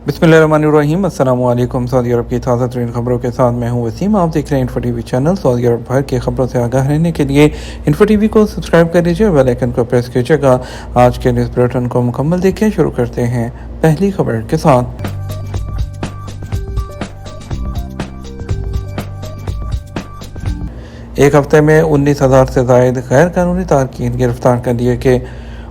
बिस्मिल्लाहिर्रहमानिर्रहीम। अस्सलाम वालेकुम। सऊदी अरब की ताज़ा तरीन खबरों के साथ मैं हूं वसीम। आप देख रहे हैं इन्फो टीवी चैनल। सऊदी अरब भर की खबरों से आगाह रहने के लिए इन्फो टीवी को सब्सक्राइब कर लीजिए, बेल आइकन को प्रेस कीजिएगा। आज के न्यूज़ बुलेटिन को मुकम्मल देखें। शुरू करते हैं पहली खबर के साथ। एक हफ्ते में 19,000 से ज़ायद गैर कानूनी तारकीन गिरफ्तार कर लिए गए।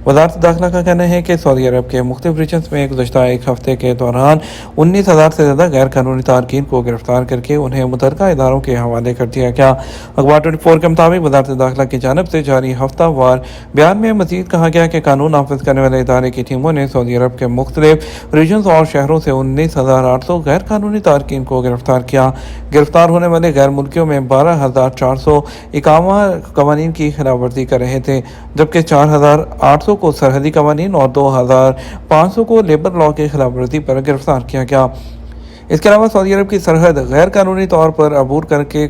वज़ारत दाखिला का कहना है कि सऊदी अरब के मुख्तलिफ रीजन्स में गुज़श्ता एक हफ्ते के दौरान 19,000 से ज़्यादा गैर कानूनी तारकीन को गिरफ्तार करके उन्हें मुतल्लिका इदारों के हवाले कर दिया गया। अखबार 24 के मुताबिक वज़ारत दाखिला की जानिब से जारी हफ्ता वार बयान में मज़ीद कहा गया कि कानून नाफिज करने वाले इदारे की टीमों ने सऊदी अरब के मुख्तलिफ रीजन्स और शहरों से 19,800 गैर कानूनी तारकीन को गिरफ्तार किया। गिरफ्तार होने वाले गैर मुल्कियों में 12,400 इकामा कवानीन की खिलाफ वर्जी कर रहे थे, जबकि 4,800 को सरहदी कवानीन और 2,500 को लेबर लॉ की खिलाफ वर्जी पर गिरफ्तार किया गया। इसके अलावा सऊदी अरब की सरहद गैर कानूनी तौर पर अबूर करके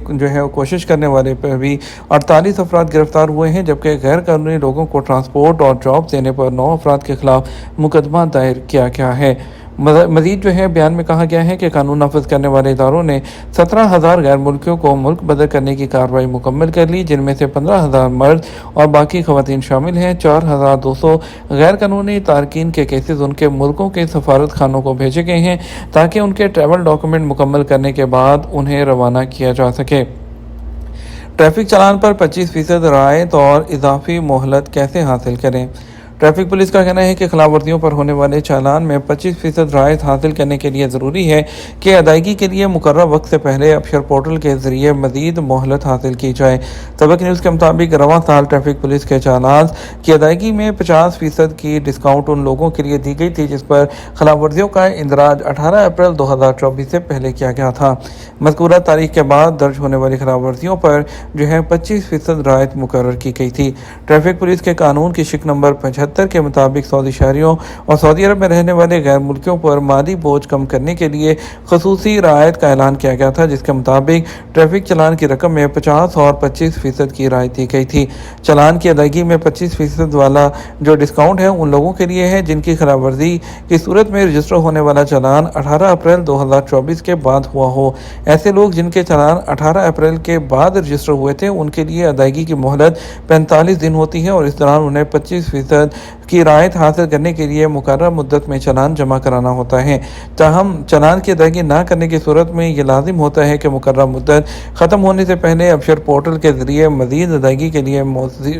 कोशिश करने वाले पर भी 48 अफराद गिरफ्तार हुए हैं, जबकि गैर कानूनी लोगों को ट्रांसपोर्ट और जॉब देने पर 9 अफराद के खिलाफ मुकदमा दायर किया गया है। मजीद बयान में कहा गया है कि कानून नाफिज करने वाले इदारों ने 17,000 गैर मुल्कियों को मुल्क बदल करने की कार्रवाई मुकम्मल कर ली, जिनमें से 15,000 मर्द और बाकी खवातीन शामिल हैं। 4,200 गैर कानूनी तारकीन के केसेस उनके मुल्कों के सफारत खानों को भेजे गए हैं ताकि उनके ट्रैवल डॉक्यूमेंट मुकम्मल करने के बाद उन्हें रवाना किया जा सके। ट्रैफिक चालान पर 25% रायत और इजाफी मोहलत कैसे हासिल करें? ट्रैफिक पुलिस का कहना है कि खिलाफ वर्जियों पर होने वाले चालान में 25% रायत हासिल करने के लिए ज़रूरी है कि अदायगी के लिए मुकर्रर वक्त से पहले अबशर पोर्टल के ज़रिए मज़ीद मोहलत हासिल की जाए। सबक न्यूज़ के मुताबिक रवां साल ट्रैफिक पुलिस के चालान की अदायगी में 50% की डिस्काउंट उन लोगों के लिए दी गई थी जिस पर खिलाफ वर्जियों का इंदराज 18 अप्रैल 2024 से पहले किया गया था। मज़कूरा तारीख के बाद दर्ज होने वाली खिलाफ वर्जियों पर 25% रायत मुकर्रर की गई थी। ट्रैफिक पुलिस के कानून की शिक नंबर 75 के मुताबिक सऊदी शहरियों और सऊदी अरब में रहने वाले गैर मुल्कियों पर माली बोझ कम करने के लिए खसूसी रायत का ऐलान किया गया था, जिसके मुताबिक ट्रैफिक चालान की रकम में 50 और 25% की रायत दी गई थी। चालान की अदायगी में 25% वाला जो डिस्काउंट है उन लोगों के लिए है जिनकी खिलाफ वर्जी की सूरत में रजिस्टर होने वाला चालान 18 अप्रैल 2024 के बाद हुआ हो। ऐसे लोग जिनके चालान 18 अप्रैल के बाद रजिस्टर हुए थे उनके लिए अदायगी की मोहलत 45 दिन होती है और इस दौरान उन्हें 25% की रायत हासिल करने के लिए मुकर्रर मुद्दत में चालान जमा कराना होता है। ताहम चालान की अदायगी न करने की सूरत में यह लाजिम होता है कि मुकर्रर मुद्दत ख़त्म होने से पहले अबशर पोर्टल के ज़रिए मज़ीद अदायगी के लिए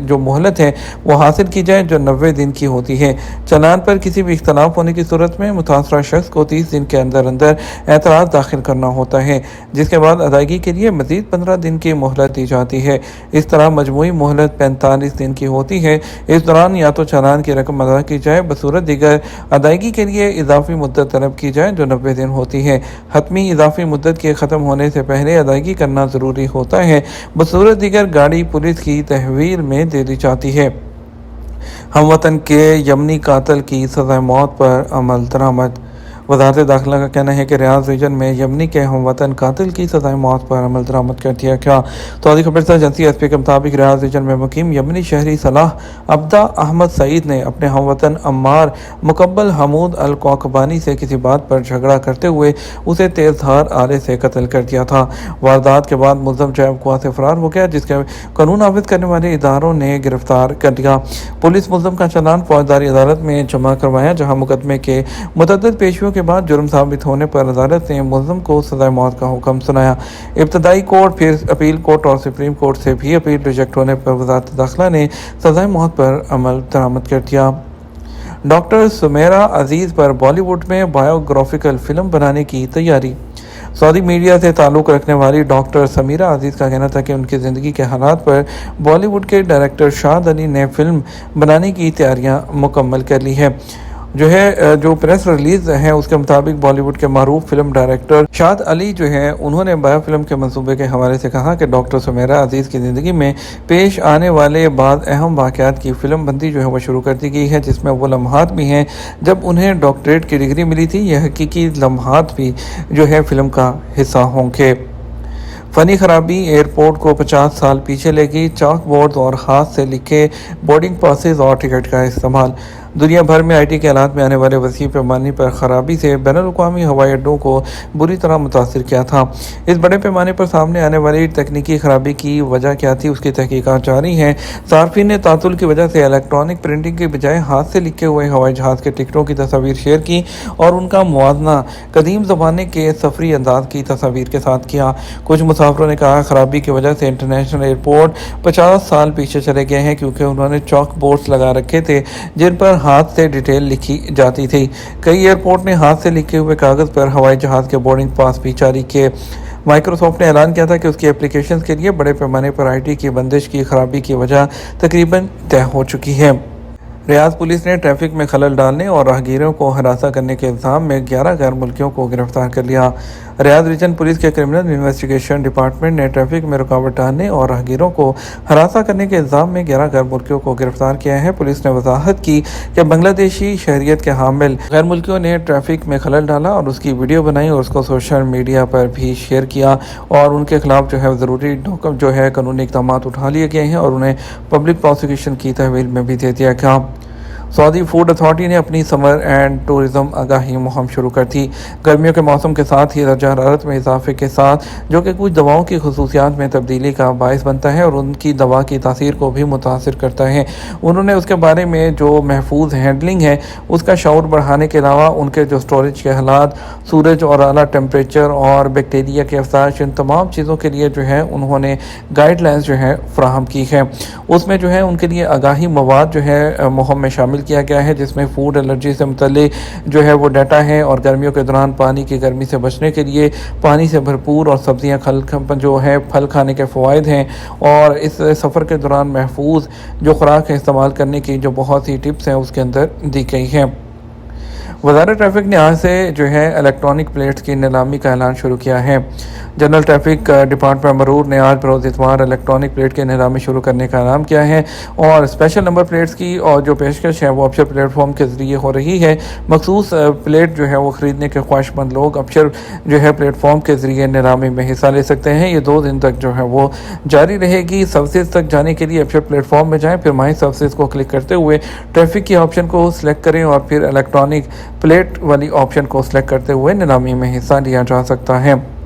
जो मोहलत है वो हासिल की जाए, जो 90 दिन की होती है। चालान पर किसी भी इख्तलाफ होने की सूरत में मुतासरा शख्स को 30 दिन के अंदर अंदर एतराज़ दाखिल करना होता है, जिसके बाद अदायगी के लिए मज़ीद 15 दिन की मोहलत दी जाती है। इस तरह मजमूई मोहलत 45 दिन की होती है। इस दौरान या तो चालान की रकम अदा की जाए, बसूरत दीगर अदायगी के लिए इजाफी मुद्दत तलब की जाए जो 90 दिन होती है। हतमी इजाफी मुद्दत के ख़त्म होने से पहले अदायगी करना ज़रूरी होता है, बसूरत दीगर गाड़ी पुलिस की तहवील में दे दी जाती है। हमवतन के यमनी कातल की सज़ा मौत पर अमल दरामद। वज़ारत दाखिला का कहना है कि रियाद रीजन में यमनी के हमवतन कातिल की सज़ाए मौत पर अमल दरामद कर दिया गया। सऊदी खबर एजेंसी एसपी के मुताबिक रियाद रीजन में मुकीम यमनी शहरी सलाह अब्दा अहमद सईद ने अपने हमवतन अम्मार मुकब्बल हमूद अल कौकबानी से किसी बात पर झगड़ा करते हुए उसे तेज़धार आले से कत्ल कर दिया था। वारदात के बाद मुल्ज़म जैब कुआ से फरार हो गया, जिसके कानून नाफिज करने वाले इदारों ने गिरफ्तार कर दिया। पुलिस मुल्ज़म का चालान फौजदारी अदालत में जमा करवाया, जहाँ मुकदमे के मुतअद्दिद पेशियों के बाद जुर्म साबित होने पर अदालत ने मुल्ज़म को सज़ाए मौत का हुक्म सुनाया। इब्तदाई कोर्ट, फिर अपील कोर्ट और सुप्रीम कोर्ट से भी अपील रिजेक्ट होने पर वज़ारत दाखिला ने सज़ाए मौत पर अमल दरामद कर दिया। डॉक्टर सुमेरा अजीज़ पर बॉलीवुड में बायोग्राफिकल फिल्म बनाने की तैयारी। सऊदी मीडिया से ताल्लुक़ रखने वाली डॉक्टर समीरा अजीज़ का कहना था कि उनकी ज़िंदगी के हालात पर बॉलीवुड के डायरेक्टर शाद अली ने फिल्म बनाने की तैयारियां मुकम्मल कर ली है। जो प्रेस रिलीज है उसके मुताबिक बॉलीवुड के मारूफ फिल्म डायरेक्टर शाद अली उन्होंने बायो फिल्म के मंसूबे के हवाले से कहा कि डॉक्टर सुमेरा अजीज़ की ज़िंदगी में पेश आने वाले बाद अहम वाक़यात की फ़िल्म बंदी वो शुरू कर दी गई है, जिसमें वो लम्हात भी हैं जब उन्हें डॉक्टरेट की डिग्री मिली थी। यह हकीकी लम्हात भी फ़िल्म का हिस्सा होंगे। फ़नी खराबी एयरपोर्ट को 50 साल पीछे लेगी। चॉक बोर्ड और हाथ से लिखे बोर्डिंग पासेज और टिकट का इस्तेमाल। दुनिया भर में आईटी के आलात में आने वाले वसीम पैमाने पर खराबी से बैनुल-अक़वामी हवाई अड्डों को बुरी तरह मुतासिर किया था। इस बड़े पैमाने पर सामने आने वाली तकनीकी खराबी की वजह क्या थी, उसकी तहकीकात जारी हैं। सार्फिन ने तातुल की वजह से इलेक्ट्रॉनिक प्रिंटिंग के बजाय हाथ से लिखे हुए हवाई जहाज़ के टिकटों की तस्वीर शेयर की और उनका मुवाजना कदीम ज़माने के सफरी अंदाज की तस्वीर के साथ किया। कुछ मुसाफिरों ने कहा खराबी की वजह से इंटरनेशनल एयरपोर्ट 50 साल पीछे चले गए हैं, क्योंकि उन्होंने चॉक बोर्ड्स लगा रखे थे जिन पर हाथ से डिटेल लिखी जाती थी। कई एयरपोर्ट ने हाथ से लिखे हुए कागज़ पर हवाई जहाज़ के बोर्डिंग पास भी जारी किए। माइक्रोसॉफ्ट ने ऐलान किया था कि उसकी एप्लीकेशंस के लिए बड़े पैमाने पर आईटी की बंदिश की खराबी की वजह तकरीबन तय हो चुकी है। रियाद पुलिस ने ट्रैफिक में खलल डालने और राहगीरों को हरासा करने के इल्ज़ाम में 11 गैर मुल्कियों को गिरफ्तार कर लिया। रियाद रीजन पुलिस के क्रिमिनल इन्वेस्टिगेशन डिपार्टमेंट ने ट्रैफिक में रुकावट डालने और राहगीरों को हरासा करने के इल्ज़ाम में 11 गैर मुल्कियों को गिरफ्तार किया है। पुलिस ने वजाहत की कि बांग्लादेशी शहरियत के हामिल गैर मुल्कियों ने ट्रैफिक में खलल डाला और उसकी वीडियो बनाई और उसको सोशल मीडिया पर भी शेयर किया और उनके खिलाफ ज़रूरी कानूनी इक़दाम उठा लिए गए हैं और उन्हें पब्लिक प्रोसिक्यूशन की तहवील में भी दे दिया गया। सऊदी फूड अथॉरिटी ने अपनी समर एंड टूरिज़्म आगाही मुहिम शुरू कर दी। गर्मियों के मौसम के साथ ही दर्जा हरारत में इजाफे के साथ, जो कि कुछ दवाओं की खसूसियात में तब्दीली का बायस बनता है और उनकी दवा की तासीर को भी मुतासिर करता है। उन्होंने उसके बारे में जो महफूज हैंडलिंग है उसका शऊर बढ़ाने के अलावा उनके जो स्टोरेज के हालात, सूरज और आला टेम्परेचर और बैक्टीरिया की अफजाइश, इन तमाम चीज़ों के लिए उन्होंने गाइडलाइंस फ्राहम की है। उसमें उनके लिए आगाही मवाद मुहिम में शामिल किया गया है, जिसमें फूड एलर्जी से मुतल्लिक वो डाटा है और गर्मियों के दौरान पानी की गर्मी से बचने के लिए पानी से भरपूर और सब्जियां फल खाने के फ़वाइद हैं और इस सफ़र के दौरान महफूज खुराक इस्तेमाल करने की जो बहुत सी टिप्स हैं उसके अंदर दी गई हैं। वज़ारत ट्रैफिक ने आज से इलेक्ट्रॉनिक प्लेट्स की नीलामी का ऐलान शुरू किया है। जनरल ट्रैफिक डिपार्टमेंट मरूर ने आज बरोज़ इतवार इलेक्ट्रॉनिक प्लेट की नीलामी शुरू करने का ऐलान किया है और स्पेशल नंबर प्लेट्स की और जो पेशकश है वो अबशर प्लेटफॉर्म के ज़रिए हो रही है। मखसूस प्लेट वो ख़रीदने के ख्वाहिशमंद लोग अबशर प्लेटफॉर्म के ज़रिए नीलामी में हिस्सा ले सकते हैं। ये 2 दिन तक वो जारी रहेगी। सर्विसेज तक जाने के लिए अबशर प्लेटफॉर्म में जाएँ, फिर माई सर्विसेज को क्लिक करते हुए ट्रैफिक की ऑप्शन को सिलेक्ट करें और फिर इलेक्ट्रॉनिक प्लेट वाली ऑप्शन को सिलेक्ट करते हुए नीलामी में हिस्सा लिया जा सकता है।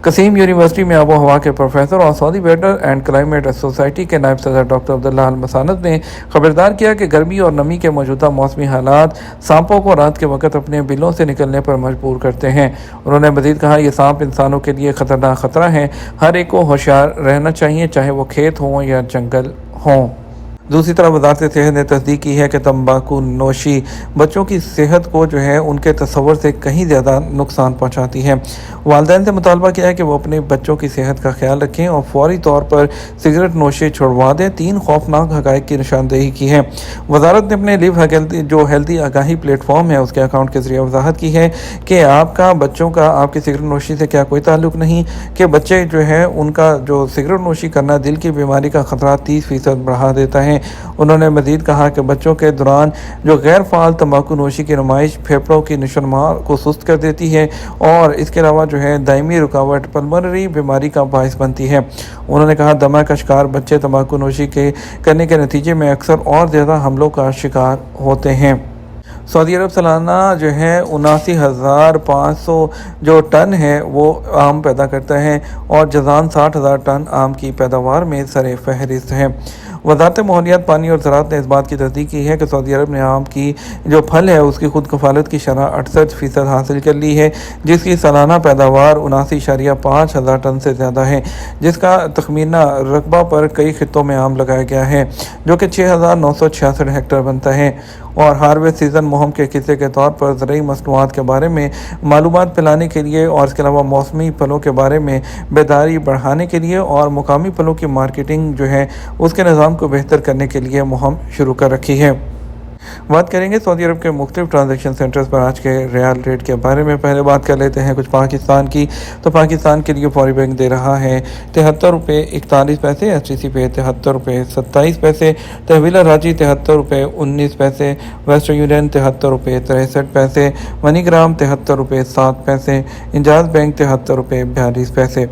कसीम यूनिवर्सिटी में आबो हवा के प्रोफेसर और Saudi weather and climate society के नायब सदर डॉक्टर अब्दुल्ला अल मसानद ने खबरदार किया कि गर्मी और नमी के मौजूदा मौसमी हालात सांपों को रात के वक्त अपने बिलों से निकलने पर मजबूर करते हैं। उन्होंने मजीद कहा, ये सांप इंसानों के लिए ख़तरनाक ख़तरा है, हर एक को होशियार रहना चाहिए, चाहे वो खेत हों या जंगल हों। दूसरी तरफ वज़ारत सेहत ने तस्दीक की है कि तंबाकू नोशी बच्चों की सेहत को उनके तसव्वुर से कहीं ज़्यादा नुकसान पहुँचाती है। वालिदैन से मुतालबा किया है कि वो अपने बच्चों की सेहत का ख्याल रखें और फौरी तौर पर सिगरेट नोशी छुड़वा दें। 3 खौफनाक हक़ाइक़ की निशानदेही की है। वज़ारत ने अपने लिव हेल्दी आगाही प्लेटफॉर्म है उसके अकाउंट के ज़रिए वजाहत की है कि आपका बच्चों का आपकी सिगरेट नोशी से क्या कोई ताल्लुक़ नहीं, कि बच्चे उनका सिगरेट नोशी करना दिल की बीमारी का ख़तरा 30% बढ़ा देता है। उन्होंने मजीद कहा कि बच्चों के दौरान गैर फ़ाल तंबाकू नोशी की नुमाइश फेफड़ों की नशोनुमा को सुस्त कर देती है और इसके अलावा दायमी रुकावट पल्मोनरी बीमारी का बायस बनती है। उन्होंने कहा, दमा का शिकार बच्चे तंबाकू नोशी करने के नतीजे में अक्सर और ज़्यादा हमलों का शिकार होते हैं। सऊदी अरब सालाना 79,500 टन है वो आम पैदा करता है और जज़ान 60,000 टन आम की पैदावार में सरे फहरिस्त है। वज़ारत माहौलियात, पानी और ज़राअत ने इस बात की तस्दीक की है कि सऊदी अरब ने आम की फल है उसकी खुद कफालत की शरह 68% हासिल कर ली है, जिसकी सालाना पैदावार 79.5 हज़ार टन से ज़्यादा है, जिसका तखमीना रकबा पर कई खित्तों में आम लगाया गया है जो कि 6,966 हेक्टेयर बनता है। और हार्वेस्ट सीज़न मुहिम के हिस्से के तौर पर ज़रूरी मसनूआत के बारे में मालूमात फैलाने के लिए और इसके अलावा मौसमी फलों के बारे में बेदारी बढ़ाने के लिए और मुकामी फलों की मार्केटिंग उसके निज़ाम को बेहतर करने के लिए मुहिम शुरू कर रखी है। बात करेंगे सऊदी अरब के मुख्तलिफ ट्रांजेक्शन सेंटर्स पर आज के रियाल रेट के बारे में। पहले बात कर लेते हैं कुछ पाकिस्तान की। तो पाकिस्तान के लिए फौरी बैंक दे रहा है 73 रुपये 41 पैसे, STC पे 73 रुपये 27 पैसे, तहवीला राजी 73 रुपये 19 पैसे, वेस्टर्न यूनियन 73 रुपये 63 पैसे, मनीग्राम 73 रुपये 7 पैसे, इंजाज बैंक 73 रुपये 42 पैसे।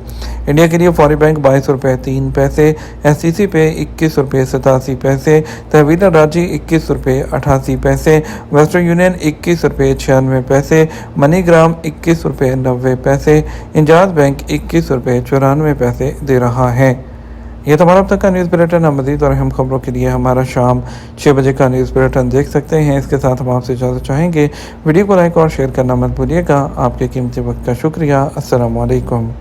इंडिया के लिए फौरी बैंक 22 रुपये 3 पैसे, STC पे 21 रुपये 87 पैसे, तहवीला राजी 21 रुपये 88 पैसे, वेस्टर्न यूनियन 21 रुपये 96 पैसे, मनी ग्राम 21 रुपये 90 पैसे, इंजाज बैंक 21 रुपये 94 पैसे दे रहा है। ये तो हमारा अब तक का न्यूज़ बुलेटिन। मज़ीद और अहम खबरों के लिए हमारा शाम 6 बजे का न्यूज़ बुलेटिन देख सकते हैं। इसके साथ हम आपसे इजाज़त चाहेंगे। वीडियो को लाइक और शेयर करना मत भूलिएगा। आपके कीमती वक्त का शुक्रिया। अस्सलाम वालेकुम।